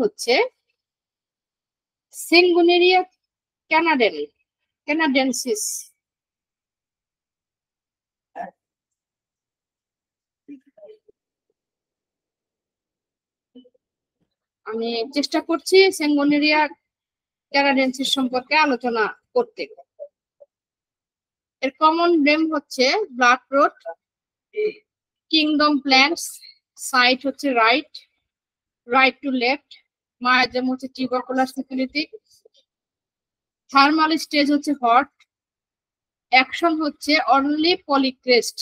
হচ্ছে সেঙ্গুনেরিয়া ক্যানাডেন্সিস। আমি চেষ্টা করছি সেঙ্গুনেরিয়া ক্যানাডেন্সিস সম্পর্কে আলোচনা করতে। এর কমন নেম হচ্ছে bloodroot, kingdom plants, site হচ্ছে রাইট টু লেফট, মায়াজম হচ্ছে টিউবারকুলার সিফিলিটিক, থার্মাল স্টেজ হচ্ছে হট, অ্যাকশন হচ্ছে অনলি পলিক্রেস্ট,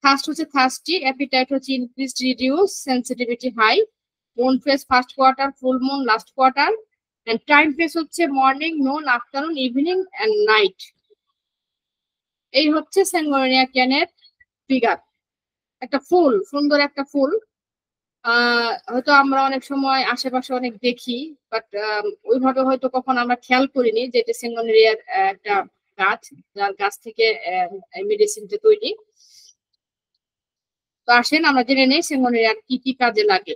থার্স্ট হচ্ছে থার্স্টি, অ্যাপিটাইট হচ্ছে increased reduce, sensitivity high, moon phase first quarter, full moon last quarter, and time phase হচ্ছে morning, noon, afternoon, evening and night. এই হচ্ছে সেঙ্গোনিয়া ক্যানের figure. একটা ফুল, সুন্দর একটা ফুল, হয়তো আমরা অনেক সময় আশেপাশে অনেক দেখি, বাট ওইভাবে হয়তো কখন আমরা খেয়াল করিনি যে এটা সেঙ্গোনিয়ার একটা গাছ, যার গাছ থেকে মেডিসিনটা তৈরি। তো আসেন আমরা জেনে নেই সেঙ্গোনিয়ার কি কি কাজে লাগে,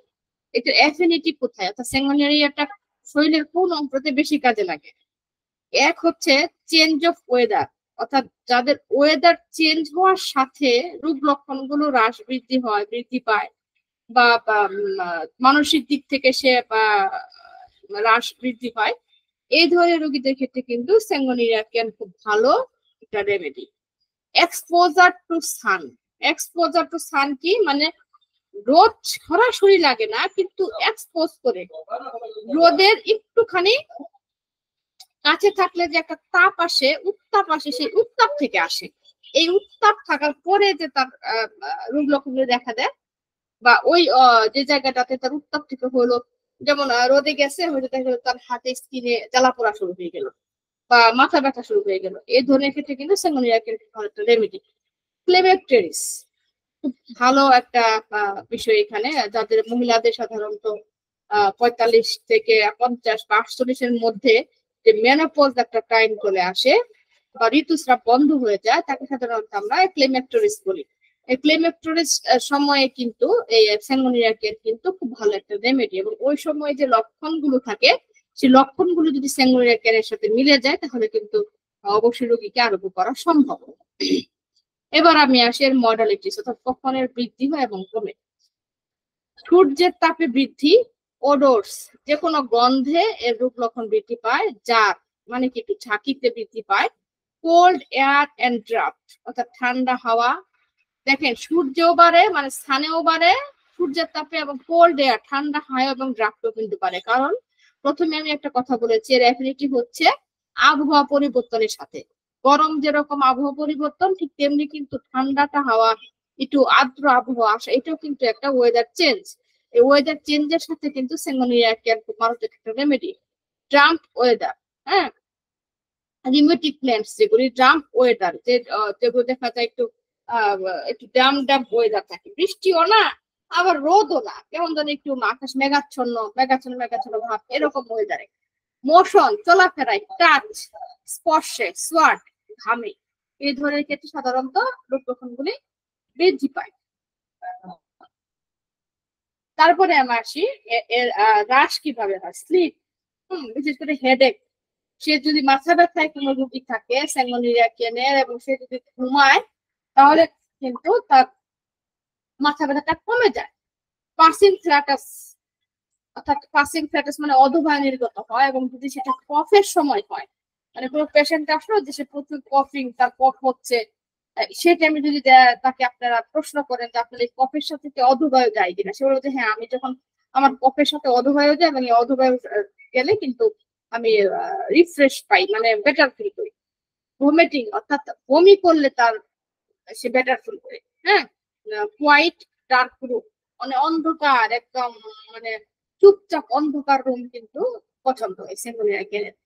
এটার অ্যাফিনিটি কোথায়, অর্থাৎ সেঙ্গোনিয়াটা শরীরের কোন অংশতে বেশি কাজে লাগে। এক হচ্ছে চেঞ্জ অফ ওয়েদার, অর্থাৎ যাদের ওয়েদার চেঞ্জ হওয়ার সাথে রোগ লক্ষণগুলো বৃদ্ধি পায়, বা মানসিক দিক থেকে সে বৃদ্ধি পায়, এই ধরনের রোগীদের ক্ষেত্রে কিন্তু সেঙ্গোনিয়া ক্যান খুব ভালো একটা রেমেডি। এক্সপোজার টু সান কি মানে রোদ সরাসরি লাগে না, কিন্তু এক্সপোজ করে রোদের একটুখানি কাছে থাকলে যে একটা তাপ আসে, উত্তাপ আসে, সেই উত্তাপ থেকে আসে। এই উত্তাপ থাকার পরে যে তার রোগ লক্ষণগুলো দেখা দেয়, বা ওই যে জায়গাটাতে তার উত্তাপ থেকে হলো, যেমন রোদে গেছে, হয়তো দেখা গেল তার হাতে স্কিনে জ্বালা পোড়া শুরু হয়ে গেল, বা মাথা ব্যথা শুরু হয়ে গেল, এই ধরনের ক্ষেত্রে কিন্তু সেঙ্গোনিয়া একটা রেমেডি। ক্লেমেকটেরিস খুব ভালো একটা বিষয় এখানে, যাদের মহিলাদের সাধারণত 45 থেকে 50 বা 48 মধ্যে যে মেনোপজ একটা টাইম চলে আসে বা ঋতুস্রাব বন্ধ হয়ে যায়, তাকে সাধারণত আমরা ক্লেমেকটেরিস বলি। এই ক্লেমেকটেরিস সময়ে কিন্তু এই সেঙ্গোনিয়া কিন্তু খুব ভালো একটা রেমেডি, এবং ওই সময় যে লক্ষণগুলো থাকে, সেই লক্ষণগুলো যদি সেঙ্গোনিয়া এর সাথে মিলে যায়, তাহলে কিন্তু অবশ্যই রোগীকে আরোগ্য করা সম্ভব। এবার আমি আসি এর মডালিটিস, অর্থাৎ কখন এর বৃদ্ধি হয় এবং কমে। সূর্যের তাপে বৃদ্ধি, ওডোরস যে কোনো গন্ধে এর রূপ লক্ষণ বৃদ্ধি পায়, জার মানে কি একটু ঝাঁকিতে বৃদ্ধি পায়, কোল্ড এয়ার এন্ড ড্রাফট অর্থাৎ ঠান্ডা হাওয়া, দেখেন সূর্যও বাড়ে মানে স্থানেও বাড়ে সূর্যের তাপে, এবং কোল্ড এয়ার ঠান্ডা হাওয়া এবং ড্রাফটও কিন্তু বাড়ে। কারণ প্রথমে আমি একটা কথা বলেছি, এর অ্যাফিনিটি হচ্ছে আবহাওয়া পরিবর্তনের সাথে। গরম যেরকম আবহাওয়া পরিবর্তন, ঠিক তেমনি কিন্তু ঠান্ডাটা হাওয়া, একটু আর্দ্র আবহাওয়া আসা, এটাও কিন্তু একটা ওয়েদার চেঞ্জ। এই ওয়েদার চেঞ্জের সাথে কিন্তু সেঙ্গোনিয়া খুব মারাত্মক একটা রেমেডি। ড্রাম্প ওয়েদার, হ্যাঁ, রিমেটিক প্ল্যান্টস যেগুলি ড্রাম্প ওয়েদার, যেগুলো দেখা যায় একটু ড্যাম ওয়েদার থাকে, বৃষ্টিও না আবার রোদও না, কেমন যেন একটু আকাশ মেঘাচ্ছন্ন ভাব, এরকম ওয়েদারে। মোশন চলাফেরায়, টাচ স্পর্শে, সোয়াট ঘামে, এই ধরনের ক্ষেত্রে সাধারণত রোগ লক্ষণগুলি বৃদ্ধি পায়। তারপরে আমি আসি এর হ্রাস কিভাবে হয়। স্লিপ, বিশেষ করে হেডেক, সে যদি মাথা ব্যথায় কোনো রোগী থাকে সেঙ্গোনিয়া ক্যানের, এবং সে যদি ঘুমায়, তাহলে কিন্তু তার মাথা ব্যথাটা কমে যায়। পাসিং ফ্ল্যাটাস, অর্থাৎ পাসিং ফ্ল্যাটাস মানে অধোবায় নির্গত হয়, এবং যদি সেটা কফের সময় হয়, মানে কোনো পেশেন্ট আসলো যে সে প্রচুর কফিং, তার কফ হচ্ছে, সেই টাইমে যদি তাকে আপনারা প্রশ্ন করেন যে আপনার এই কফের সাথে কি অধোবায়ু যায় কিনা, সে বলবে যে হ্যাঁ, আমি যখন আমার কফের সাথে অধোবায়ু যায়, এবং এই অধোবায়ু গেলে কিন্তু আমি রিফ্রেশ পাই, মানে বেটার ফিল করি। ভমিটিং, অর্থাৎ বমি করলে তার সে বেটার ফিল করে। হ্যাঁ, হোয়াইট ডার্ক রুম মানে অন্ধকার একদম, মানে চুপচাপ অন্ধকার রুম কিন্তু পছন্দ হয় সেঙ্গোনিয়া ক্যানের।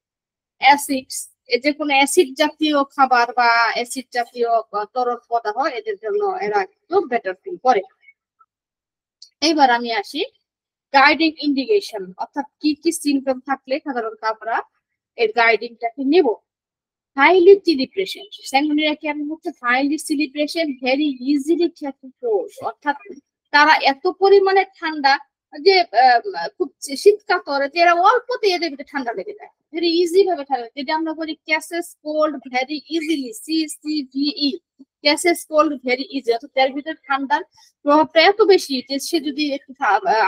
অ্যাসিডস, যে কোনো অ্যাসিড জাতীয় খাবার বা অ্যাসিড জাতীয় তরল পদার্থ, এদের জন্য এরা কিন্তু বেটার ফিল করে। এইবার আমি আসি গাইডিং ইন্ডিকেশন, অর্থাৎ কি কি সিমটম থাকলে সাধারণত আমরা এর গাইডিংটাকে নেব। হাইলি সিলিব্রেশন, সেঙ্গোনিয়া ক্যান হচ্ছে হাইলি সিলিব্রেশন, ভেরি ইজিলি অর্থাৎ তারা এত পরিমাণে ঠান্ডা যে খুব শীতকাতর, এরা অল্পতে এদের ভিতরে ঠান্ডা লেগে যায়, ভেরি ইজি ভাবে ঠান্ডা, যেটা আমরা বলি catches cold very easily, CCVE, catches cold very easy. অর্থাৎ এর ভিতরে ঠান্ডার প্রভাবটা এত বেশি যে সে যদি একটু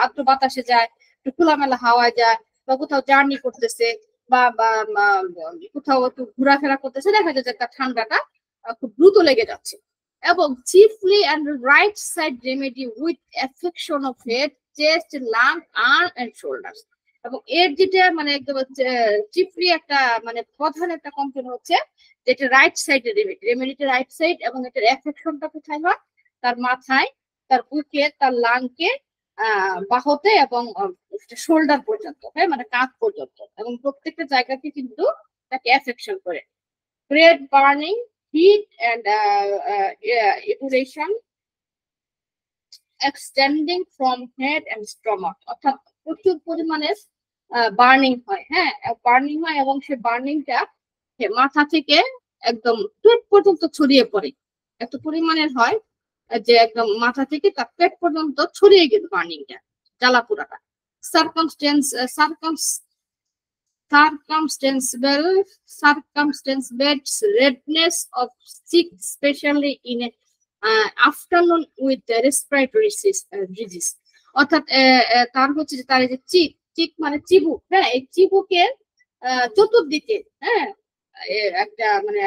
আর্দ্র বাতাসে যায়, একটু খোলামেলা হাওয়ায় যায়, বা কোথাও জার্নি করতেছে, বা কোথাও একটু ঘোরাফেরা করতেছে, দেখা যায় যে তার ঠান্ডাটা খুব দ্রুত লেগে যাচ্ছে। এবং chiefly and right side remedy with affection of head, chest, lung, arm and shoulder. এবং এর যেটা মানে একদম চিফলি একটা মানে প্রধান একটা কমপ্লেন হচ্ছে যেটা রাইট সাইড রেমেডিটা রাইট সাইড, এবং এটার এফেকশনটা কোথায় হয়, তার মাথায়, তার বুকে, তার লাংকে, বাহুতে, এবং শোল্ডার পর্যন্ত, হ্যাঁ মানে কাঁধ পর্যন্ত, এবং প্রত্যেকটা জায়গাতে কিন্তু তাকে এফেকশন করে। Great burning, heat and evaporation extending from head and stomach, অর্থাৎ প্রচুর পরিমাণে বার্নিং হয়, হ্যাঁ বার্নিং হয়, এবং সে বার্নিংটা মাথা থেকে একদম পেট পর্যন্ত ছড়িয়ে পড়ে, এত পরিমাণের হয় যে একদম মাথা থেকে তার পেট পর্যন্ত ছড়িয়ে গেল বার্নিংটা, জ্বালা পোড়াটা। Circumstantial redness of cheek, especially in afternoon with respiratory disease, অর্থাৎ তার হচ্ছে যে তার যে চিক মানে চিবুক, হ্যাঁ এই চিবুকের চতুর্দিকে, হ্যাঁ একটা মানে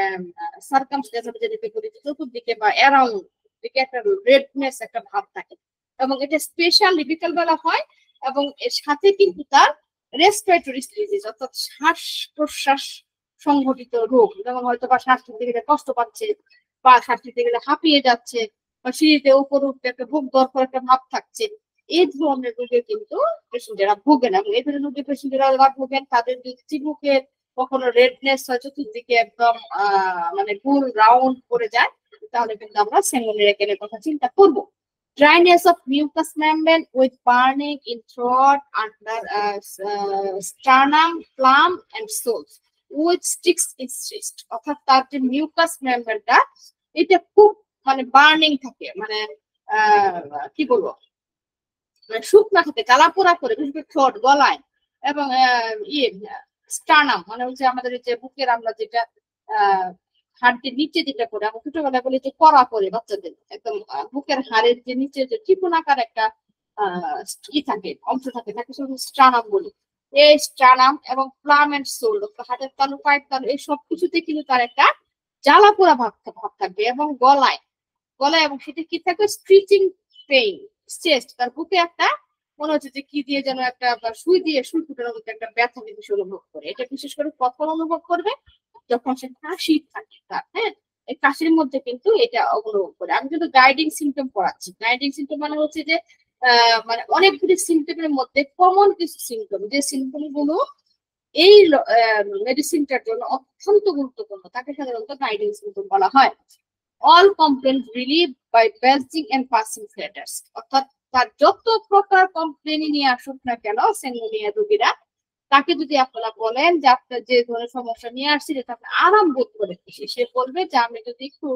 সার্কামস্টেন্স যেটাকে বলি, চতুর্দিকে বা অ্যারাউন্ড দিকে একটা রেডনেস একটা ভাব থাকে, এবং এটা স্পেশালি বিকালবেলা হয়, এবং এর সাথে কিন্তু তার রেসপিরেটরি ডিজিজ, অর্থাৎ শ্বাস প্রশ্বাস সংঘটিত রোগ, যেমন হয়তো বা শ্বাস নিতে গেলে কষ্ট পাচ্ছে, বা শ্বাস নিতে গেলে হাঁপিয়ে যাচ্ছে, বা সিঁড়িতে উপর উঠতে একটা বুক দরকার একটা ভাব থাকছে, এই ধরনের রোগে কিন্তু পেশেন্টেরা ভোগেন। এবং এই ধরনের রোগে পেশেন্টেরা ভোগেন, তাদের চিবুকের কখনো রেডনেস হয়, চতুর্দিকে একদম মানে গোল রাউন্ড করে যায়, তাহলে কিন্তু আমরা সেঙ্গোনিয়ার কথা চিন্তা করব। Dryness of mucous membrane with burning in throat, under sternum, plum and soles, with sticks in chest, অর্থাৎ তার যে মিউকাস মেমব্রেনটা এটা খুব মানে বার্নিং থাকে, মানে কি বলবো, শুকনা থাকে, জ্বালা পোড়া করে, বিশেষ করে ঠোঁট, গলায়, এবং স্টার্নাম মানে হচ্ছে আমাদের যে বুকের আমরা যেটা হাড়টির নিচে যেটা করে, আমরা ছোটবেলায় বলি যে করা করে বাচ্চাদের, একদম বুকের হাড়ের যে নিচে যে ত্রিকোণাকার একটা ই থাকে, অংশ থাকে, তাকে স্টার্নাম বলি। এই স্টার্নাম এবং প্লাম এন্ড সোল, হাতের তালু, পায়ের তালু, এই সব কিছুতে কিন্তু তার একটা জ্বালা পোড়া ভাব থাকবে, এবং গলায় এবং সেটা কি থাকবে, স্ট্রিচিং পেইন, চেস্ট, তার বুকে একটা মনে হচ্ছে যে কি দিয়ে যেন একটা সুই ফুটানোর মধ্যে একটা ব্যথা কিন্তু অনুভব করে। এটা বিশেষ করে কখন অনুভব করবে, যখন সে কাশি থাকে তার, হ্যাঁ এই কাশির মধ্যে কিন্তু এটা অনুভব করে। আমি কিন্তু গাইডিং সিমটম পড়াচ্ছি। গাইডিং সিমটম মানে হচ্ছে যে মানে অনেকগুলি সিমটমের মধ্যে কমন কিছু সিমটম, যে সিমটম গুলো এই মেডিসিনটার জন্য অত্যন্ত গুরুত্বপূর্ণ, তাকে সাধারণত গাইডিং সিমটম বলা হয়। All complaints relieved by belching and passing flatters, অর্থাৎ তার যত প্রকার কমপ্লেন নিয়ে আসুক না কেন সেঙ্গোনিয়া রোগীরা, তাকে যদি আপনারা বলেন যে আপনার যে ধরনের সমস্যা নিয়ে আসছে যেটা আপনি আরাম বোধ করে, সে বলবে যে আমি যদি একটু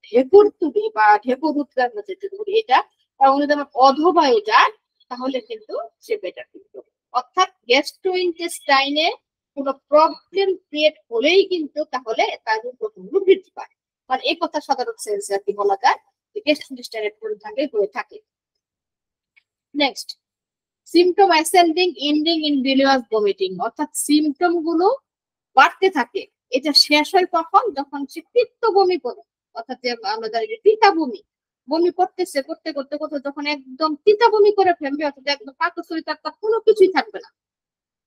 ঢেকুর তুলি বা ঢেকুর উৎগান্ন যেতে বলি এটা, এবং যদি আমার অধবায়ু যায়, তাহলে কিন্তু সে বেটার কিন্তু। অর্থাৎ গ্যাস্ট্রোইন্টেস্টাইনে কোনো প্রবলেম ক্রিয়েট হলেই কিন্তু তাহলে তার উপদ্রব বৃদ্ধি পায়। মানে এই কথা সাধারণ সেন্সে আর কি বলা যায় যে গ্যাস্ট্রোইন্টেস্টাইনের হয়ে থাকে। Next, symptom ascending ending in বিলিয়াস vomiting, অর্থাৎ সিমটম গুলো বাড়তে থাকে, এটা শেষ হয় কখন, যখন সে পিত্ত বমি করে, অর্থাৎ আমরা জানি যে পিতা বমি করতেছে, করতে করতে করতে যখন একদম পিতা বমি করে ফেলবে, অর্থাৎ একদম পাকস্থলী তার কোনো কিছুই থাকবে না,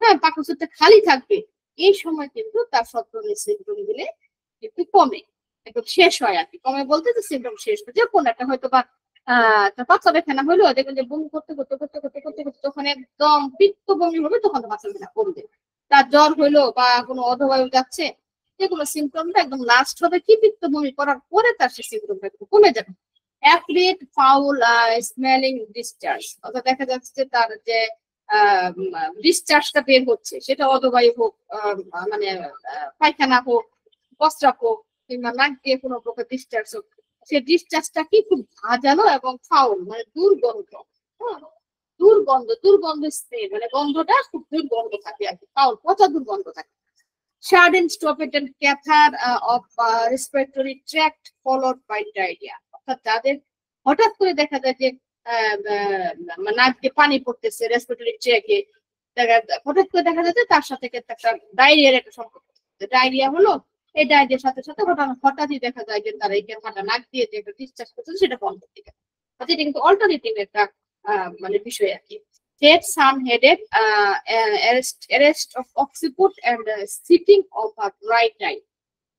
হ্যাঁ পাকস্থলীটা খালি থাকবে, এই সময় কিন্তু তার সব ধরনের সিমটম গুলো একটু কমে, একদম শেষ হয় আর কি। কমে বলতে যে সিমটম শেষ হয়, যে কোনো একটা হয়তো বা বাচ্চা ব্যথা হলো, দেখবেন যে বমি করতে করতে করতে করতে করতে করতে যখন একদম পিত্ত বমি হবে, তখন তো বাচ্চা ব্যথা কমবে। তার জ্বর হইলো বা কোনো অধবায়ু যাচ্ছে, যেগুলো সিমটমটা একদম লাস্ট হবে কি পিত্ত বমি করার পরে তার সেই সিমটমটা একটু কমে যাবে। অ্যাপ্রিয়েট ফাউল স্মেলিং ডিসচার্জ, অর্থাৎ দেখা যাচ্ছে যে তার যে ডিসচার্জটা বের হচ্ছে, সেটা অধবায়ু হোক, মানে পায়খানা হোক, প্রস্রাব হোক, কিংবা নাক দিয়ে কোনো প্রকার ডিসচার্জ হোক, সে ডিসচার্জটা কি খুব ঝাঁঝালো এবং ফাউল মানে দুর্গন্ধ, দুর্গন্ধ, দুর্গন্ধ স্মেল, মানে গন্ধটা খুব দুর্গন্ধ থাকে আর কি, ফাউল, পচা দুর্গন্ধ থাকে। Sudden stoppage and cathar of respiratory tract followed by diarrhea, অর্থাৎ যাদের হঠাৎ করে দেখা যায় যে নাক দিয়ে পানি পড়তেছে রেসপিরেটরি ট্র্যাকে, হঠাৎ করে দেখা যাচ্ছে তার সাথে একটা ডায়রিয়ার একটা সম্পর্ক। ডায়রিয়া হলো, এই ডায়রিয়ার সাথে সাথে হঠাৎই দেখা যায় যে তারা এই ঠান্ডা নাক দিয়ে যে একটা ডিসচার্জ করছে সেটা বন্ধ হয়ে যায়। এটা কিন্তু অল্টারনেটিভ একটা মানে বিষয় আর কি। Head, some headache, arrest of occiput and sitting of a right eye,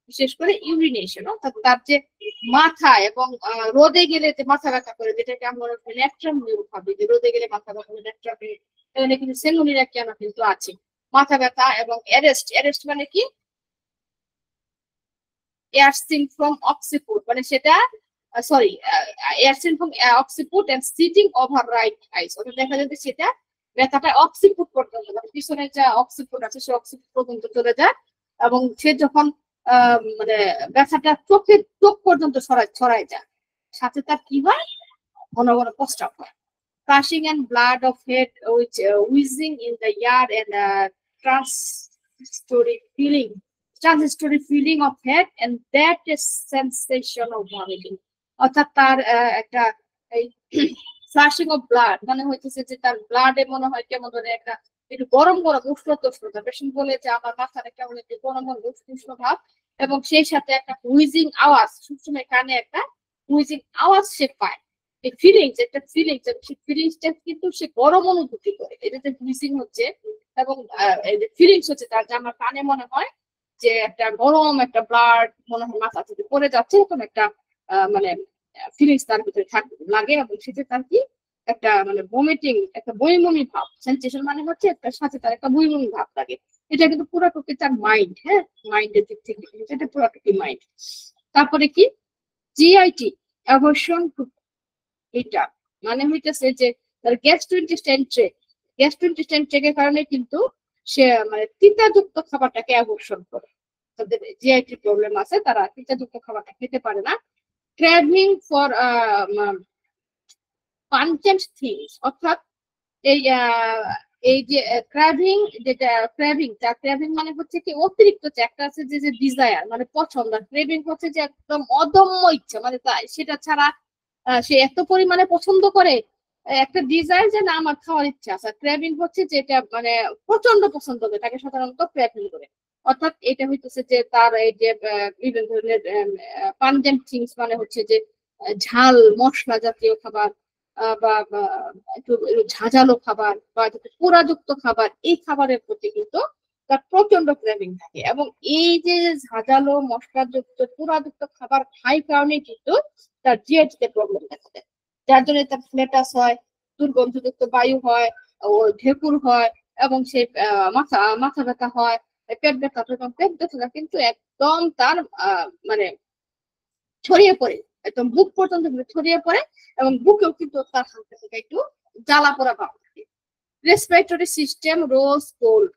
বিশেষ করে ইউরিনেশন, অর্থাৎ তার যে মাথা এবং রোদে গেলে যে মাথা ব্যথা করে, যেটাকে আমরা ন্যাট্রাম ভাবি যে রোদে গেলে মাথা ব্যথা করে, ন্যাট্রাম এখানে কিন্তু সেলুলিরা কেন কিন্তু আছে মাথা ব্যথা। এবং অ্যারেস্ট, অ্যারেস্ট মানে কি এয়ারসিং ফ্রম অক্সিপুট, মানে সেটা sorry arising from occiput and sitting over right eyes, ওটা দেখা যাচ্ছে সেটা ব্যথাটা অক্সিপুট পর্যন্ত, মানে পিছনে যা অক্সিপুট আছে সে অক্সিপুট পর্যন্ত চলে যায়, এবং সে যখন মানে ব্যথাটা চোখ পর্যন্ত ছড়ায় যায়, সাথে তার কি হয় ঘন ঘন প্রস্রাব হয়। Crushing and blood of head with wheezing in the yard and transitory feeling of head and that is sensation of vomiting, অর্থাৎ তার একটা ফ্লাশিং অফ ব্লাড মানে হইতেছে যে তার ব্লাডে মনে হয় কেমন ধরে একটা একটু গরম গরম উষ্ণতা, পেশেন্ট বলে যে আমার মাথাটা কেমন একটু গরম গরম উষ্ণ ভাব, এবং সেই সাথে একটা হুইজিং আওয়াজ, সবসময় কানে একটা হুইজিং আওয়াজ সে পায়। এই ফিলিংস, একটা ফিলিংস, সেই ফিলিংসটা কিন্তু সে গরম অনুভূতি করে, এটা যে হুইজিং হচ্ছে এবং ফিলিংস হচ্ছে তার, যে আমার কানে মনে হয় যে একটা গরম একটা ব্লাড মনে হয় মাথা থেকে পড়ে যাচ্ছে, এরকম একটা মানে ফিলিংস তার ভিতরে লাগে, এবং সেটা তার কি একটা মানে ভমিটিং, একটা বমি ভাব, সেন্সেশন মানে হচ্ছে একটা সাথে তার একটা বমি ভাব লাগে। এটা কিন্তু পুরোটুকু তার মাইন্ড, হ্যাঁ মাইন্ডের দিক থেকে এটা পুরোটুকু মাইন্ড। তারপরে কি জিআইটি অ্যাভারশন টু, এটা মানে হইতেছে যে তার গ্যাস্ট্রোইন্টেস্টাইন ট্র্যাকের কারণে কিন্তু সে মানে তিতাযুক্ত খাবারটাকে অ্যাভর্শন করে। তাদের জিআইটি প্রবলেম আছে, তারা তিতাযুক্ত খাবারটা খেতে পারে না। ক্র্যাভিং ফর পাঞ্চেন্ট থিংস, অর্থাৎ এই যে ক্র্যাভিং, যেটা ক্র্যাভিং মানে হচ্ছে কি অতিরিক্ত, একটা আছে যে ডিজায়ার মানে পছন্দ, ক্র্যাভিং হচ্ছে যে একদম অদম্য ইচ্ছা, মানে সেটা ছাড়া সে এত পরিমাণে পছন্দ করে, একটা ডিজায়ার যে না আমার খাওয়ার ইচ্ছা আছে। ক্র্যাভিং হচ্ছে যেটা মানে প্রচন্ড পছন্দ করে, তাকে সাধারণত ক্র্যাভিং করে। অর্থাৎ এটা হইতেছে যে তার এই যে বিভিন্ন ধরনের পাঞ্জেন্ট থিংস মানে হচ্ছে যে ঝাল মশলা জাতীয় খাবার বা একটু ঝাঁঝালো খাবার বা পোড়াযুক্ত খাবার, এই খাবারের প্রতি কিন্তু তার প্রচন্ড ক্রেভিং থাকে। এবং এই যে ঝাঁঝালো মশলাযুক্ত পোড়াযুক্ত খাবার খাই কারণে কিন্তু তার জিআইটিতে প্রবলেম দেখা দেয়, যার জন্য তার ফ্লেটাস হয়, দুর্গন্ধযুক্ত বায়ু হয়, ও ঢেকুর হয়, এবং সেই মাথা ব্যথা হয়, পেট ব্যথা, এবং পেট ব্যথাটা কিন্তু একদম তার মানে ছড়িয়ে পড়ে, একদম বুক পর্যন্ত ছড়িয়ে পড়ে, এবং বুকেও কিন্তু তার হালকা থেকে একটু জ্বালা পোড়া ভাব থাকে। রেসপিরেটরি সিস্টেম রোজ কোল্ড,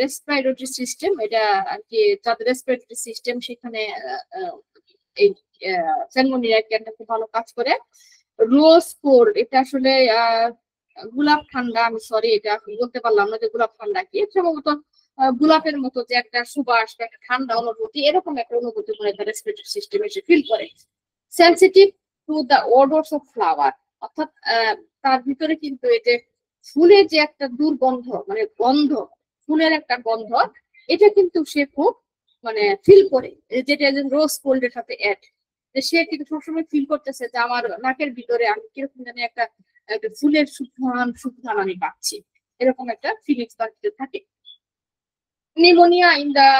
রেসপিরেটরি সিস্টেম এটা আর কি, যাদের রেসপিরেটরি সিস্টেম সেখানে এই সালমোনেলা ক্যানটা খুব ভালো কাজ করে। রোজ কোল্ড এটা আসলে গোলাপ ঠান্ডা, আমি সরি এটা বলতে পারলাম না যে গোলাপ ঠান্ডা কি, সম্ভবত গোলাপের মতো যে একটা সুবাস বা একটা ঠান্ডা অনুভূতি, এরকম একটা অনুভূতি মনে হয় রেসপিরেটরি সিস্টেম এসে ফিল করে। Sensitive to the odours of flower, অর্থাৎ তার ভিতরে কিন্তু এই যে ফুলের যে একটা দুর্গন্ধ, মানে গন্ধ, ফুলের একটা গন্ধ, এটা কিন্তু সে খুব মানে ফিল করে, যেটা রোজ কোল্ডের সাথে অ্যাড, যে সে কিন্তু সবসময় ফিল করতেছে যে আমার নাকের ভিতরে আমি কিরকম জানি একটা ফুলের সুঘ্রাণ আমি পাচ্ছি, এরকম একটা ফিলিংস তার ভিতরে থাকে। Pneumonia in the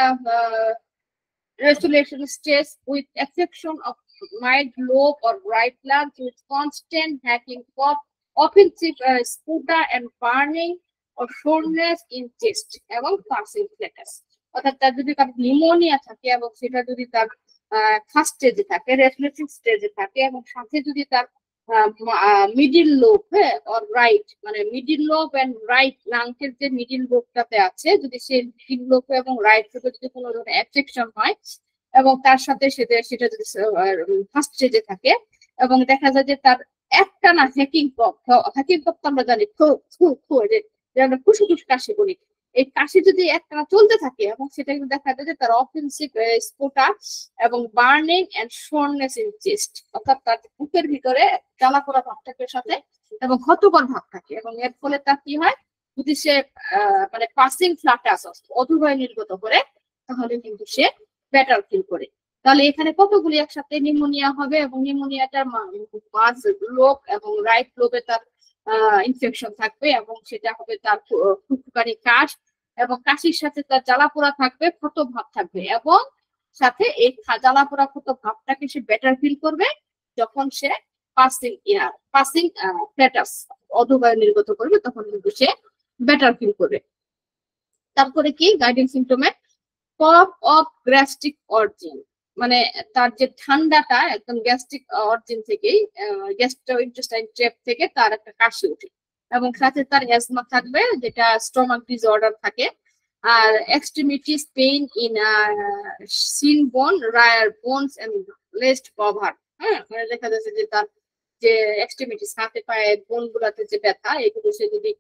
resolution stage with affection of mild lobe or right lungs with constant hacking cough, offensive sputa and burning or soreness in chest এবং passing flatus, অর্থাৎ তার যদি কারো নিউমোনিয়া থাকে এবং সেটা যদি তার ফার্স্ট স্টেজে থাকে, রেসপিরেটরি স্টেজে থাকে, এবং সাথে যদি তার মিডিল লোব, হ্যাঁ অর রাইট, মানে মিডিল লোব এন্ড রাইট লাংসের যে মিডিল লোবটাতে আছে, যদি সেই মিডিল লোব এবং রাইট থেকে যদি কোনো ধরনের অ্যাফেকশন হয় এবং তার সাথে সেটা যদি ফার্স্ট স্টেজে থাকে, এবং দেখা যায় যে তার একটা না হ্যাকিং কফ, হ্যাকিং কফ তো আমরা জানি খু খু খু, যে আমরা খুশি খুশি কাশি বলি, এই কাশি যদি একটানা চলতে থাকে এবং সেটা কিন্তু দেখা যায় যে তার অফেন্সিভ স্পোটা এবং বার্নিং এন্ড শোরনেস ইন চেস্ট, অর্থাৎ তার বুকের ভিতরে জ্বালা পোড়া ভাব থাকে সাথে এবং ক্ষতকর ভাব থাকে, এবং এর ফলে তার কি হয়, যদি সে মানে পাসিং ফ্লাটাস অধুবায় নির্গত করে তাহলে কিন্তু সে বেটার ফিল করে। তাহলে এখানে কতগুলি একসাথে নিউমোনিয়া হবে, এবং নিউমোনিয়াটার মাঝ লোব এবং রাইট লোবে তার ইনফেকশন থাকবে, এবং সেটা হবে তার ফুটফুকানি কাশ, এবং কাশির সাথে তার জ্বালা পোড়া থাকবে, ক্ষত ভাব থাকবে, এবং সাথে এই জ্বালা পোড়া ক্ষত ভাবটাকে সে বেটার ফিল করবে যখন সে পাসিং ফ্ল্যাটাস অধোবায়ু নির্গত করবে, তখন কিন্তু সে বেটার ফিল করবে। তারপরে কি গাইডিং সিমটমে কফ অফ গ্যাস্ট্রিক অরিজিন, মানে তার যে ঠান্ডাটা একদম গ্যাস্ট্রিক অরিজিন থেকেই, গ্যাস্ট্রোইন্টেস্টাইন ট্র্যাক্ট থেকে তার একটা কাশি ওঠে, এবং সাথে তার অ্যাজমা থাকবে, যেটা স্টমাক ডিসঅর্ডার থাকে, আর এক্সট্রিমিটিস পেইন ইন সিন বোন, রায়ার বোনস এন্ড লেস্ট কভার। হ্যাঁ, মানে দেখা যাচ্ছে যে তার যে এক্সট্রিমিটিস হাতে পায়ে বোন গুলাতে যে ব্যথা, এগুলো সে যদি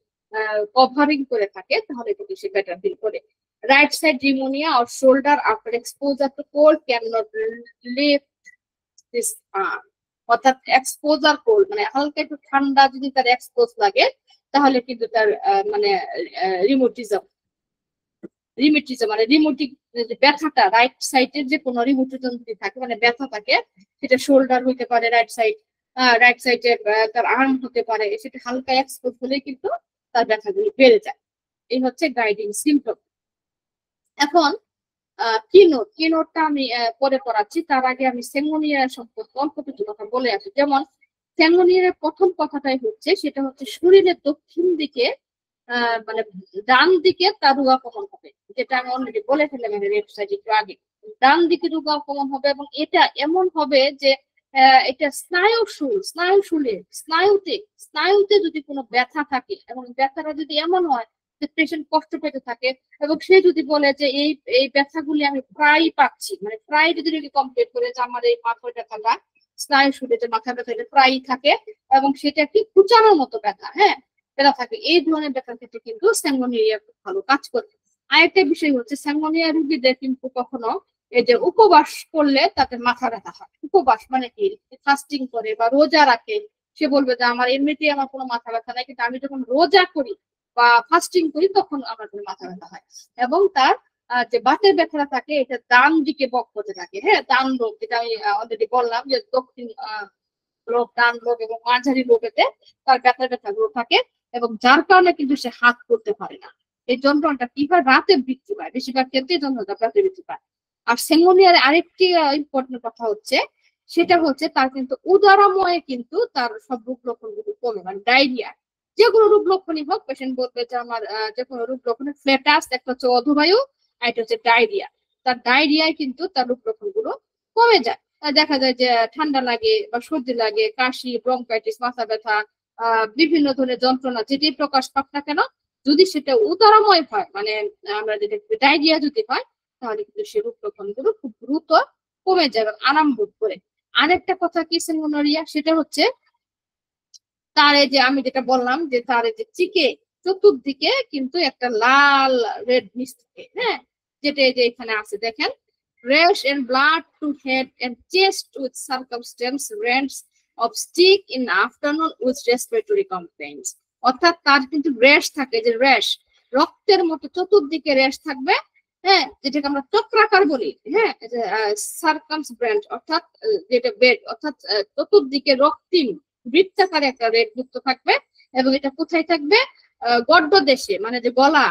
কভারিং করে থাকে তাহলে কিন্তু সে বেটার ফিল করে। Right side pneumonia or shoulder after exposure to cold cannot lift this arm, অর্থাৎ এক্সপোজার কোল্ড মানে হালকা একটু ঠান্ডা যদি তার এক্সপোজ লাগে তাহলে কিন্তু তার মানে রিমোটিজম মানে রিমোটিক যে ব্যথাটা রাইট সাইডের যে কোনো রিমোটিজম যদি থাকে মানে ব্যথা থাকে, সেটা শোল্ডার হতে পারে, রাইট সাইডে তার আর্ম হতে পারে, সেটা হালকা এক্সপোজ হলে কিন্তু তার ব্যথাগুলি বেড়ে যায়। এই হচ্ছে গাইডিং সিমটম। এখন কিনোটটা আমি পরে পড়াচ্ছি, তার আগে আমি সেঙ্গোনিয়া সম্পর্কে অল্প কিছু কথা বলে আসি। যেমন সেঙ্গোনিয়ার প্রথম কথাটাই হচ্ছে, সেটা হচ্ছে শরীরের দক্ষিণ দিকে মানে ডান দিকে তার রোগাগমন হবে, যেটা আমি অলরেডি বলে ফেললাম ওয়েবসাইটে একটু আগে। ডান দিকে রোগাগমন হবে, এবং এটা এমন হবে যে এটা স্নায়ুতে যদি কোনো ব্যথা থাকে, এবং ব্যথাটা যদি এমন হয় যে পেশেন্ট কষ্ট পেতে থাকে, এবং সে যদি বলে যে এই ব্যথাগুলি আমি প্রায় পাচ্ছি, মানে প্রায় যদি রোগী কমপ্লেন করে যে আমার এই মাথার ব্যথাটা, স্নায়ু শুলে যে মাথা ব্যথা এটা প্রায়ই থাকে, এবং সেটা কি কুচানোর মতো ব্যথা, হ্যাঁ ব্যথা থাকে, এই ধরনের ব্যথার ক্ষেত্রে কিন্তু স্যাঙ্গোনিয়া খুব ভালো কাজ করে। আরেকটা বিষয় হচ্ছে স্যাঙ্গোনিয়া রোগীদের কিন্তু কখনো এই যে উপবাস করলে তাদের মাথা ব্যথা হয়। উপবাস মানে কি, ফাস্টিং করে বা রোজা রাখে, সে বলবে যে আমার এমনিতেই আমার কোনো মাথা ব্যথা নাই, কিন্তু আমি যখন রোজা করি বা ফাস্টিং করি তখন আমার কোনো মাথা ব্যথা হয়, এবং তার যে বাতের ব্যথাটা থাকে এটা ডান দিকে বক হতে থাকে। হ্যাঁ, ডান লোক, যেটা আমি অলরেডি বললাম যে দক্ষিণ লোক, ডান লোক এবং মাঝারি লোকেতে তার ব্যথাগুলো থাকে, এবং যার কারণে কিন্তু সে হাত করতে পারে না। এই যন্ত্রণাটা কি হয়, রাতে বৃদ্ধি পায়, বেশিরভাগ ক্ষেত্রে যন্ত্রণাটা রাতে বৃদ্ধি পায়। আর সেঙ্গোনিয়ার আরেকটি ইম্পর্টেন্ট কথা হচ্ছে, সেটা হচ্ছে তার কিন্তু উদারাময়ে কিন্তু তার সব রূপ লক্ষণগুলো কমে, মানে ডায়রিয়া যে কোনো রূপ লক্ষণই হোক, পেশেন্ট বলবে যে আমার যে কোনো রূপ লক্ষণে ফ্ল্যাটাস, একটা হচ্ছে অধোবায়ু, আর এটা হচ্ছে ডায়রিয়া, তার ডায়রিয়ায় কিন্তু তার রূপ লক্ষণগুলো কমে যায়। দেখা যায় যে ঠান্ডা লাগে বা সর্দি লাগে, কাশি, ব্রঙ্কাইটিস, মাথা ব্যথা, বিভিন্ন ধরনের যন্ত্রণা যেটি প্রকাশ পাক না কেন, যদি সেটা উদারাময় হয়, মানে আমরা যদি ডায়রিয়া যদি হয়, তাহলে কিন্তু সে রূপ লক্ষণগুলো খুব দ্রুত কমে যায় এবং আরাম বোধ করে। আরেকটা কথা কি সেঙ্গোনোরিয়া, সেটা হচ্ছে তার এই যে আমি যেটা বললাম যে তার এই যে চিকে চতুর্দিকে কিন্তু একটা লাল রেড মিস্ট থাকে, হ্যাঁ, যেটা এই যে এখানে আছে দেখেন, rash and blood to head and chest with circumstance range of stick in afternoon with respiratory complaints, অর্থাৎ তার কিন্তু র্যাশ থাকে, যে র্যাশ রক্তের মতো চতুর্দিকে র্যাশ থাকবে, হ্যাঁ, যেটাকে আমরা চক্রাকার বলি, হ্যাঁ, সার্কামস্ট্যান্স অর্থাৎ যেটা বেড, অর্থাৎ চতুর্দিকে রক্তিম বৃত্তাকারে একটা রেড যুক্ত থাকবে, এবং এটা কোথায় থাকবে, গর্ভ দেশে, মানে যে গলা,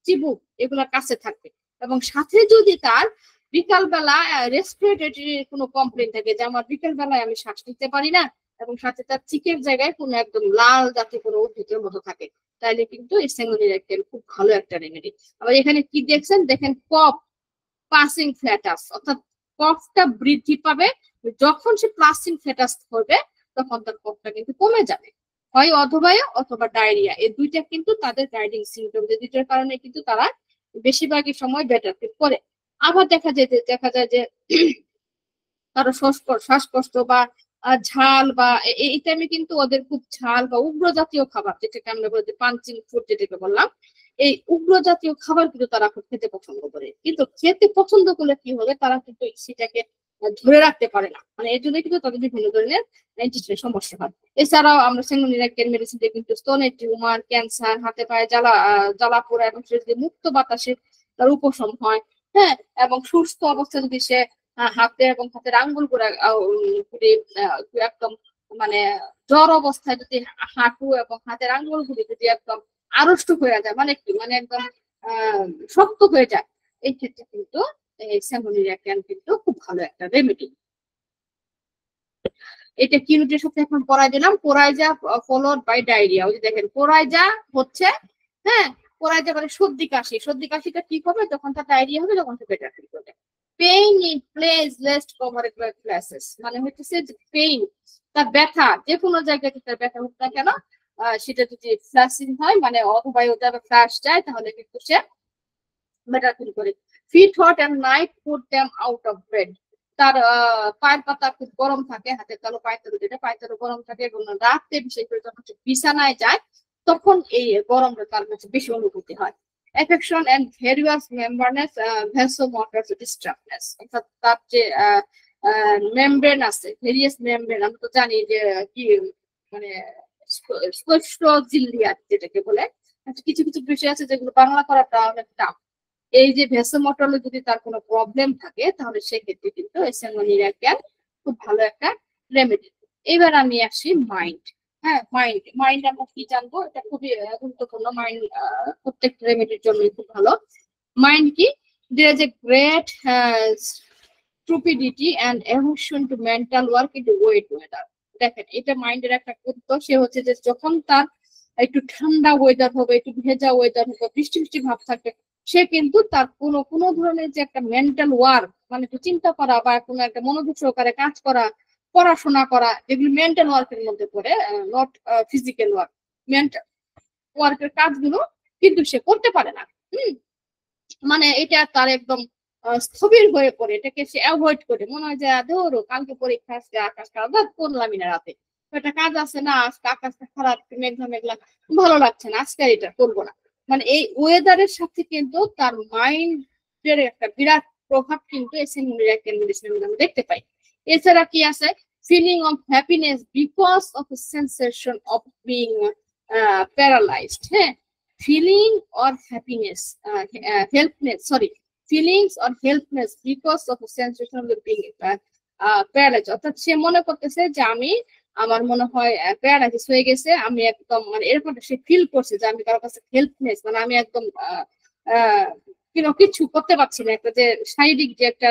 চিবুক এগুলোর কাছে থাকবে, এবং সাথে যদি তার বিকালবেলা রেসপিরেটরি কোনো কমপ্লেন থাকে, যে আমার বিকাল বেলায় আমি শ্বাস নিতে পারি না, এবং সাথে তার চিকের জায়গায় কোনো একদম লাল জাতীয় কোনো উদ্ভিদের মতো থাকে, তাইলে কিন্তু এই সেঙ্গোনিয়া খুব ভালো একটা রেমেডি। আবার এখানে কি দেখছেন, দেখেন কফ পাসিং ফ্ল্যাটাস, অর্থাৎ কফটা বৃদ্ধি পাবে, যখন সে পাসিং ফ্ল্যাটাস করবে তখন তার কফটা কিন্তু কমে যাবে, হয় অধোবায়ু অথবা ডায়রিয়া, এই দুইটা কিন্তু তাদের গাইডিং সিমটম, যে দুইটার কারণে কিন্তু তারা বেশিরভাগই সময় বেটার ফিল করে। আবার দেখা যায় যে কারো শ্বাসকষ্ট বা ঝাল বা এই টাইমে কিন্তু ওদের খুব ঝাল বা উগ্র জাতীয় খাবার, যেটাকে আমরা বলি পাঞ্চিং ফুড যেটাকে বললাম, এই উগ্র জাতীয় খাবার কিন্তু তারা খুব খেতে পছন্দ করে। কিন্তু খেতে পছন্দ করলে কি হবে, তারা কিন্তু সেটাকে ধরে রাখতে পারে না, মানে এর জন্য কিন্তু তাদের বিভিন্ন ধরনের ইন্টেস্টাইনের সমস্যা হয়। এছাড়াও আমরা সেঙ্গোনিরাক্টিন মেডিসিন দিয়ে কিন্তু স্তনের টিউমার, ক্যান্সার, হাতে পায়ে জ্বালা পোড়া এবং শরীরে মুক্ত বাতাসে তার উপশম হয়। হ্যাঁ, এবং সুস্থ অবস্থায় যদি সে হাতে এবং হাতের আঙ্গুল গুলা একদম মানে জ্বর অবস্থায় যদি হাঁটু এবং হাতের আঙ্গুল গুলি যদি একদম আড়ষ্ট হয়ে যায়, মানে কি, মানে একদম শক্ত হয়ে যায়, এই ক্ষেত্রে কিন্তু সেঙ্গোনিরাক্টিন কিন্তু খুব ভালো একটা রেমেডি। এটা কি রুটির সাথে এখন পড়াই দিলাম, কোরাইজা ফলোড বাই ডায়রিয়া। ওই যে দেখেন কোরাইজা হচ্ছে, হ্যাঁ, কোরাইজা মানে সর্দি কাশি, সর্দি কাশিটা ঠিক হবে যখন তার ডায়রিয়া হবে, যখন সে বেটার ফিল করবে। Pain in place least covered by places, মানে হচ্ছে যে পেইন, তার ব্যথা, যে কোনো জায়গায় তার ব্যথা হোক না কেন, সেটা যদি ফ্ল্যাশিং হয়, মানে অথবা ওটা ফ্ল্যাশ যায়, তাহলে কিন্তু সে বেটার ফিল করে। Feet hot and night put them out of bed, তার পায়ের পাতা খুব গরম থাকে, হাতের তালু পায়ের তালু যেটা পায়ের তালু গরম থাকে, এবং রাতে বিশেষ করে যখন বিছানায় যায় তখন এই গরমটা তার কাছে বেশি অনুভূতি হয়। Affection and various membranous vasomotor disturbances, অর্থাৎ তার যে মেমব্রেন আছে, ভেরিয়াস মেমব্রেন, আমরা তো জানি যে কি, মানে স্পষ্ট জিলিয়া যেটাকে বলে, কিছু কিছু বিষয় আছে যেগুলো বাংলা করাটা অনেক টাফ। এই যে ভেসোমোটরে যদি তার কোনো প্রবলেম থাকে, তাহলে সেক্ষেত্রে কিন্তু সেঙ্গোনিরাক্টিন খুব ভালো একটা রেমেডি। এবার আমি আসি মাইন্ড। হ্যাঁ, মাইন্ড, মাইন্ড আমরা কি জানবো, এটা খুবই গুরুত্বপূর্ণ। মাইন্ড প্রত্যেক রেমেডির জন্য খুব ভালো। মাইন্ড কি, there is a great stupidity and emotion to mental work in the wet weather. দেখেন, এটা মাইন্ডের একটা গুরুত্ব। সে হচ্ছে যে যখন তার একটু ঠান্ডা ওয়েদার হবে, একটু ভেজা ওয়েদার হবে, বৃষ্টি বৃষ্টি ভাব থাকবে, সে কিন্তু তার কোনো ধরনের যে একটা মেন্টাল ওয়ার্ক, মানে একটু চিন্তা করা বা কোনো একটা মনোযোগ সহকারে কাজ করা, পড়াশোনা করা, যেগুলো মেন্টাল ওয়ার্কের মধ্যে পড়ে, নট ফিজিক্যাল ওয়ার্ক, মেন্টাল ওয়ার্কের কাজগুলো কিন্তু সে করতে পারে না। মানে এটা তার একদম স্থবির হয়ে পড়ে, এটাকে সে অ্যাভয়েড করে, মনে হয় যে ধরো কালকে পরীক্ষা আসছে, আকাশ খারাপ, করলামই না, রাতে একটা কাজ আছে না, আজকে আকাশটা খারাপ, মেঘলা মেঘলা, ভালো লাগছে না, আজকে এটা করবো না। মানে এই ওয়েদারের সাথে কিন্তু তার মাইন্ডের একটা বিরাট প্রভাব কিন্তু এই সেঙ্গোনিরাক্টিন মেডিসিনের মধ্যে আমরা দেখতে পাই। এছাড়া কি আছে, feeling of happiness because of a sensation of being paralysed. হ্যাঁ, feeling or happiness, helplessness, sorry, feelings or helplessness because of a sensation of being paralyzed, অর্থাৎ সে মনে করতেছে যে আমি, আমার মনে হয় প্যারালাইসিস হয়ে গেছে, আমি একদম, মানে এরকম সে ফিল করছে যে আমি কারোর কাছে হেল্পনেস, মানে আমি একদম কিছু করতে পারছি না, একটা যে শারীরিক যে একটা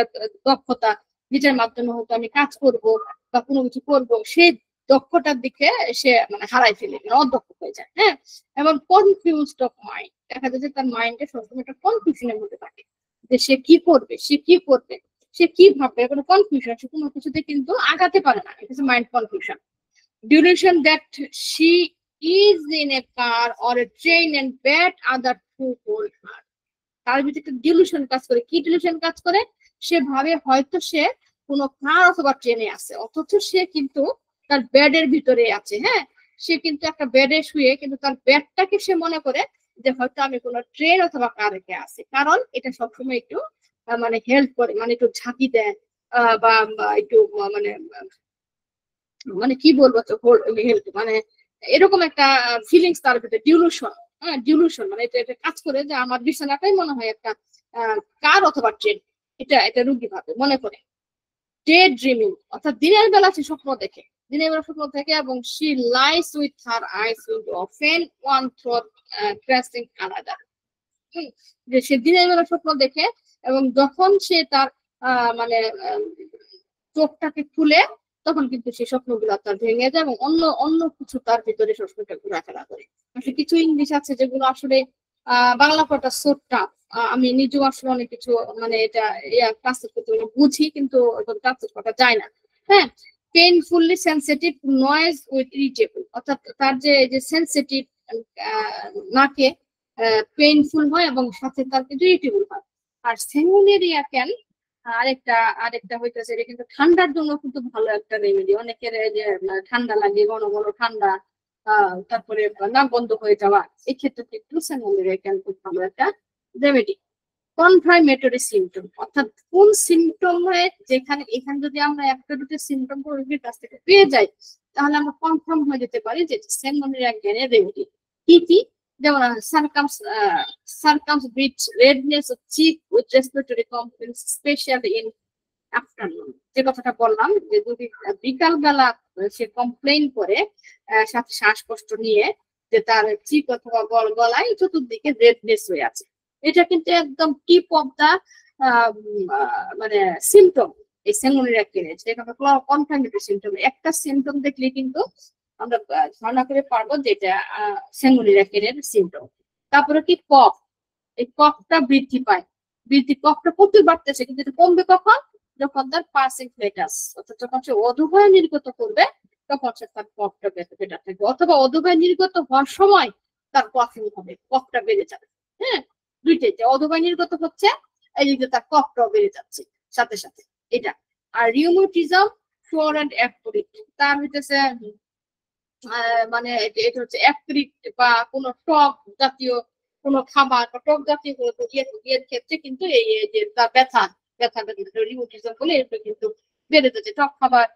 দক্ষতা, যেটার মাধ্যমে হয়তো আমি কাজ করব বা কোনো কিছু করব, সেই দক্ষতার দিকে সে মানে হারাই ফেলে, মানে অদক্ষ হয়ে যায়। হ্যাঁ, এবং কনফিউজড অফ মাইন্ড, দেখা যায় যে তার মাইন্ডে সবসময় একটা কনফিউশনের মধ্যে থাকে, যে সে কি করবে, সে কি করবে, সে কি ভাববে, কোনো কনফিউশন, সে কোনো কিছুতে কিন্তু আগাতে পারে না, এটা হচ্ছে mind confusion. Duration that she is in a car or a train and but other to hold her, তার ভিতরে একটা ডিলুশন কাজ করে। কি ডিলুশন কাজ করে, সে ভাবে হয়তো সে কোনো কার অথবা ট্রেনে আছে, অথচ সে কিন্তু তার বেডের ভিতরে আছে। হ্যাঁ, সে কিন্তু একটা বেডে শুয়ে কিন্তু তার বেডটাকে সে মনে করে যে হয়তো আমি কোনো ট্রেন অথবা কারে আছি, কারণ এটা সবসময় একটু মানে হেল্প করে, মানে একটু ঝাঁকি দেয়, বা একটু মানে মানে কি বলবো, তো হেল্প, মানে এরকম একটা ফিলিংস তার ভিতরে, ডিলুশন। হ্যাঁ, ডিলুশন মানে এটা কাজ করে যে আমার বিছানাটাই মনে হয় একটা কার অথবা ট্রেন, এটা রুগী ভাবে মনে করে। ডে ড্রিমিং, অর্থাৎ দিনের বেলা সে স্বপ্ন দেখে, দিনের বেলা স্বপ্ন দেখে, এবং she lies with her eyes window open, one throat crashing another, যে সে দিনের বেলা স্বপ্ন দেখে, এবং যখন সে তার মানে চোখটাকে খুলে, তখন কিন্তু সেই স্বপ্নগুলো তার ভেঙে যায়, এবং অন্য অন্য কিছু তার ভিতরে স্বপ্নটা ঘোরাফেরা করে। আসলে কিছু ইংলিশ আছে যেগুলো আসলে বাংলা পড়াটা সো টাফ, আমি নিজেও আসলে অনেক কিছু মানে এটা ট্রান্সলেট করতে বুঝি, কিন্তু ট্রান্সলেট করা যায় না। হ্যাঁ, পেইনফুলি সেনসিটিভ নয়েজ উইথ ইরিটেবল, অর্থাৎ তার যে সেনসিটিভ নাকে পেইনফুল হয় এবং সাথে তার কিন্তু ইরিটেবল হয়। আর সেঙ্গোনিরাক্টিন আরেকটা আরেকটা হইতেছে, এটা কিন্তু ঠান্ডার জন্য কিন্তু ভালো একটা রেমেডি। অনেকের যে ঠান্ডা লাগে, ঘন ঘন ঠান্ডা, তারপরে নাক বন্ধ হয়ে যাওয়া, এই ক্ষেত্রে কিন্তু সেঙ্গনিরা খুব ভালো একটা রেমেডি। কনফার্মেটরি সিমটম, অর্থাৎ কোন সিমটমে, যেখানে এখানে যদি আমরা একটা দুটো সিমটম রোগীর কাছ থেকে পেয়ে যাই, তাহলে আমরা কনফার্ম হয়ে যেতে পারি যে সেঙ্গনিরা জ্ঞানের রেমেডি কি কি। যেমন circumscribed redness of cheek with respiratory complex specially in afternoon, যে কথাটা বললাম, যে যদি বিকাল বেলা সে কমপ্লেইন করে সাথে শ্বাসকষ্ট নিয়ে যে তার চিক অথবা গলায় চতুর্দিকে রেডনেস হয়ে আছে, এটা কিন্তু একদম টিপ অফ দা মানে সিমটম এই সেঙ্গনিরা কেনে, যেটা কনফার্মেটরি সিমটম। একটা সিমটম দেখলে কিন্তু আমরা ধারণা করে পারবো যে এটা সেঙ্গনিরা কেনের সিমটম। তারপরে কি কফ, এই কফটা বৃদ্ধি পায়, কফটা প্রচুর বাড়তেছে, কিন্তু এটা কমবে কখন? যখন তার পাসিং ফ্লেটাস, অর্থাৎ যখন সে অধুবায় নির্গত করবে তখন সে তার কফটা বেড়ে থাকবে, অথবা অধুবায় নির্গত হওয়ার সময় তার কফিং হবে, কফটা বেড়ে যাবে। হ্যাঁ, দুইটাই, যে অধুবায় নির্গত হচ্ছে, এই দিকে তার কফটাও বেড়ে যাচ্ছে সাথে সাথে, এটা। আর রিউমেটিজম ফ্লোর অ্যান্ড অ্যাক্রিক, তার হইতেছে মানে এটা হচ্ছে অ্যাক্রিক বা কোনো টক জাতীয় কোনো খাবার বা টক জাতীয় ইয়ের ক্ষেত্রে কিন্তু এই যে তার ব্যথা রিউমেটিজম বলে এটা কিন্তু বেড়ে যাচ্ছে। টক খাবার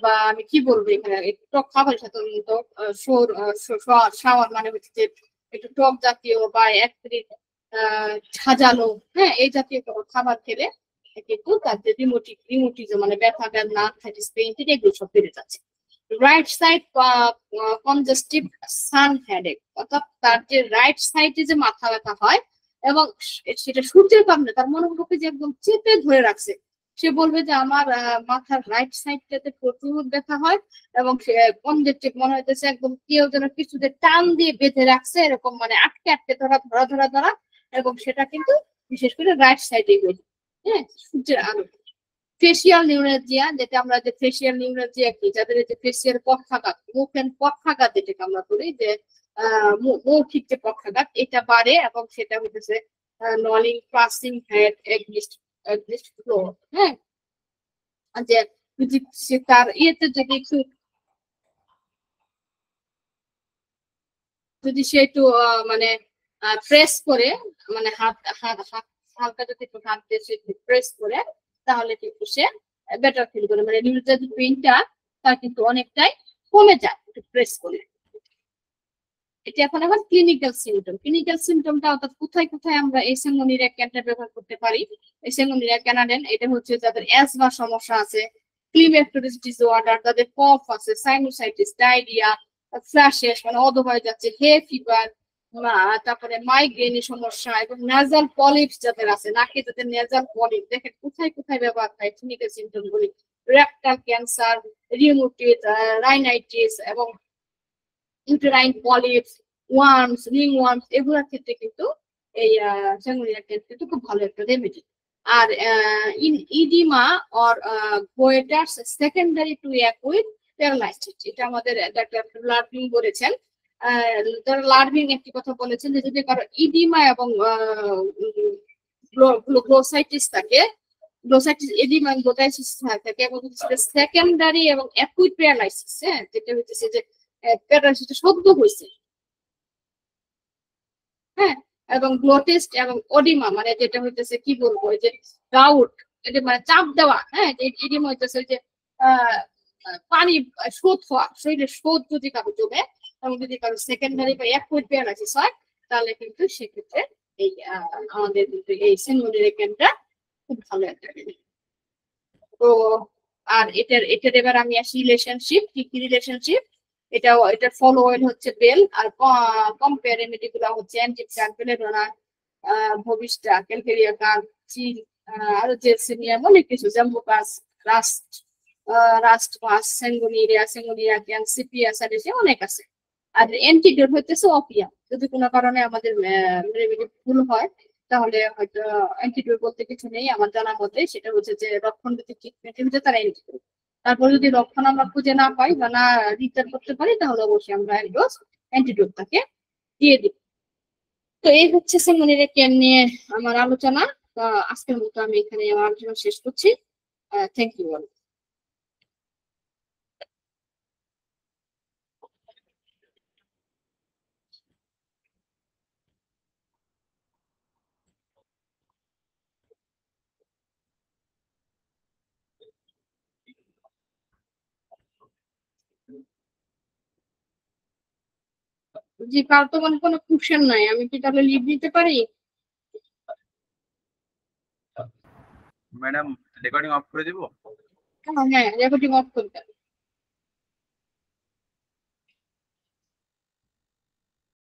বা আমি কি বলবো এখানে, টক খাবারের সাথে শাওয়ার মানে হচ্ছে যে একটু টক জাতীয় বা অ্যাক্রিক সাজানো, হ্যাঁ, এই জাতীয় খাবার খেলে কিন্তু তার যে রিউমেটিজম মানে ব্যথা বেদনা আর্থ্রাইটিস পেইন এগুলো সব বেড়ে যাচ্ছে। রাইট সাইড কনজেস্টিভ সান হেডেক, অর্থাৎ তার যে রাইট সাইডে যে মাথা ব্যথা হয় এবং সেটা সূর্যের কারণে তার মনে হবে যে একদম চেপে ধরে রাখছে, সে বলবে যে আমার মাথার রাইট সাইডটাতে প্রচুর ব্যথা হয় এবং সে কনজেস্টিভ মনে হইতেছে একদম কেউ যেন কিছুতে টান দিয়ে বেঁধে রাখছে, এরকম মানে আটকে আটকে ধরা, এবং সেটা কিন্তু বিশেষ করে রাইট সাইডে হয়েছে। হ্যাঁ, সূর্যের আলো। ফেসিয়াল নিউরোলজিয়া, যেটা আমরা যে ফেসিয়াল নিউরোলজিয়া কি, যাদের যে ফেসিয়াল পক্ষাঘাত, মুখ এন্ড পক্ষাঘাত যেটাকে আমরা বলি, যে মৌখিক যে পক্ষাঘাত, এটা বাড়ে এবং সেটা হইতেছে নলিং পাসিং হেড এগনিস্ট ফ্লো। হ্যাঁ, যে তার ইয়েতে যদি সে একটু মানে প্রেস করে, মানে হাত হাত হাত হালকা যদি একটু হাত দিয়ে সে প্রেস করে, তাহলে কিন্তু সে বেটার ফিল করে, মানে নিউরোলজি পেইনটা তার কিন্তু অনেকটাই কমে যায় একটু প্রেস করে। এটা এখন আবার ক্লিনিক্যাল সিমটমটা, অর্থাৎ কোথায় কোথায় আমরা এই সেঙ্গনিরা ক্যানটা ব্যবহার করতে পারি। এই সেঙ্গনিরা ক্যানাডেন, এটা হচ্ছে যাদের অ্যাজমা সমস্যা আছে, ক্লিমেক্টোরিস ডিসঅর্ডার, যাদের কফ আছে, সাইনোসাইটিস, ডায়রিয়া, ফ্ল্যাশেস মানে অধবায় যাচ্ছে, হে ফিভার, তারপরে মাইগ্রেনের সমস্যা এবং নেজাল পলিপস যাদের আছে, নাকে যাদের নেজাল পলিপ, দেখেন কোথায় কোথায় ব্যবহার হয় ক্লিনিক্যাল সিমটম গুলি, রেকটাল ক্যান্সার, রিউমেটিস, রাইনাইটিস এবং uterine polyps, worms, ring worms, এগুলোর ক্ষেত্রে কিন্তু এই সেঙ্গনিরা কিন্তু খুব ভালো একটা রেমেডি। আর oedema or goitres secondary to acute paralysis, এটা আমাদের ডাক্তার লার্ভিং বলেছেন। লার্ভিং একটি কথা বলেছেন যে যদি কারো ইডিমা এবং গ্লোসাইটিস থাকে, গ্লোসাইটিস এডিমা গ্লোসাইটিস থাকে এবং সেকেন্ডারি এবং অ্যাকুইট প্যারালাইসিস, হ্যাঁ, যেটা হচ্ছে যে প্যারালাইসিসটা সদ্য হয়েছে, হ্যাঁ, এবং গ্লোটেস্ট এবং ওডিমা মানে যেটা হইতেছে কি বলবো, যে গাউট, এটা মানে চাপ দেওয়া, হ্যাঁ, এডিমা হইতেছে যে পানি শোধ হওয়া, শরীরে শোধ যদি কারো জমে এবং যদি কারো সেকেন্ডারি বা অ্যাকুইট প্যারালাইসিস হয়, তাহলে কিন্তু সেক্ষেত্রে এই আমাদের কিন্তু এই সেঙ্গনিরা ক্যানটা খুব ভালো একটা। তো আর এটার এবার আমি আসি রিলেশনশিপ, কি রিলেশনশিপ, এটার ফলো অয়েল হচ্ছে বেল, আর কম্পেয়ার রেমেডি গুলো হচ্ছে অ্যান্টিপ্সান, বেলেডোনা, ভবিষ্টা, ক্যালকেরিয়া কান, চিল, আরো জেলসিনিয়াম, অনেক কিছু, জাম্বুকাস, রাস্ট মাস, সেঙ্গনিরা ক্যান, সিপিয়া সারিসে, অনেক আছে। আর অ্যান্টিডোট হইতেছে অপিয়াম, যদি কোনো কারণে আমাদের রেমেডি ভুল হয় তাহলে হয়তো অ্যান্টিডোট বলতে কিছু নেই আমার জানা মতে, সেটা হচ্ছে যে লক্ষণ যদি ট্রিটমেন্ট হচ্ছে তারা অ্যান্টিডোট। তারপর যদি লক্ষণ আমরা খুঁজে না পাই বা না রিটার্ন করতে পারি, তাহলে অবশ্যই আমরা এক ডোজ অ্যান্টিডোট তাকে দিয়ে দিই। তো এই হচ্ছে সেঙ্গনিরা ক্যান নিয়ে আমার আলোচনা। তা আজকের মতো আমি এখানে আমার জন্য শেষ করছি। Thank you. জি, কার তো মানে কোনো কোশ্চেন নাই, আমি কি তাহলে লিভ নিতে পারি? ম্যাডাম রেকর্ডিং অফ করে দিব? হ্যাঁ, রেকর্ডিং অফ করে দেন।